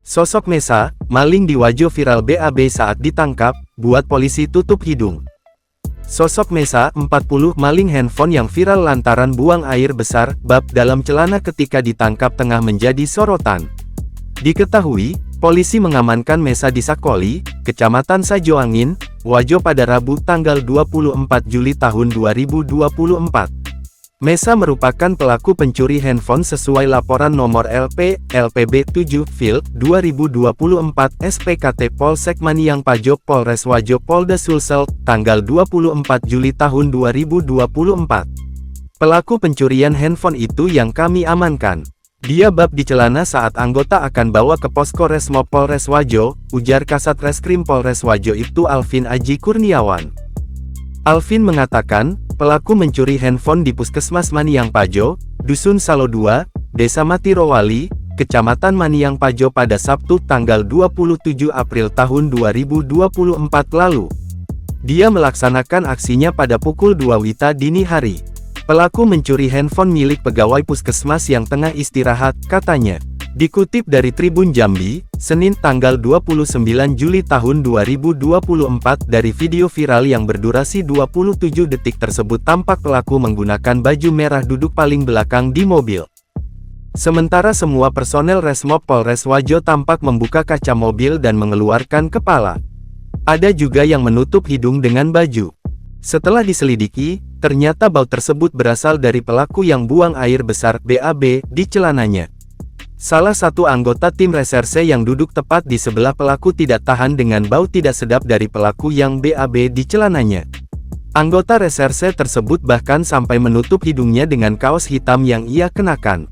Sosok Mesa, maling di Wajo viral BAB saat ditangkap, buat polisi tutup hidung. Sosok Mesa, 40, maling handphone yang viral lantaran buang air besar, bab dalam celana ketika ditangkap tengah menjadi sorotan. Diketahui, polisi mengamankan Mesa di Sakoli, Kecamatan Sajoangin, Wajo pada Rabu tanggal 24 Juli tahun 2024. Mesa merupakan pelaku pencuri handphone sesuai laporan nomor LPB 7 Fil 2024 SPKT Polsek Maniang Pajok Polres Wajo Polda Sulsel, tanggal 24 Juli tahun 2024. Pelaku pencurian handphone itu yang kami amankan. Dia bab di celana saat anggota akan bawa ke posko Resmob Polres Wajo, ujar Kasat Reskrim Polres Wajo Ibtu Alvin Aji Kurniawan. Alvin mengatakan, pelaku mencuri handphone di Puskesmas Maniang Pajo, Dusun Salo 2, Desa Matirowali, Kecamatan Maniang Pajo pada Sabtu tanggal 27 April tahun 2024 lalu. Dia melaksanakan aksinya pada pukul 2 WITA dini hari. Pelaku mencuri handphone milik pegawai puskesmas yang tengah istirahat, katanya. Dikutip dari Tribun Jambi, Senin tanggal 29 Juli tahun 2024 dari video viral yang berdurasi 27 detik tersebut tampak pelaku menggunakan baju merah duduk paling belakang di mobil. Sementara semua personel Resmob Polres Wajo tampak membuka kaca mobil dan mengeluarkan kepala. Ada juga yang menutup hidung dengan baju. Setelah diselidiki, ternyata bau tersebut berasal dari pelaku yang buang air besar BAB di celananya. Salah satu anggota tim reserse yang duduk tepat di sebelah pelaku tidak tahan dengan bau tidak sedap dari pelaku yang BAB di celananya. Anggota reserse tersebut bahkan sampai menutup hidungnya dengan kaos hitam yang ia kenakan.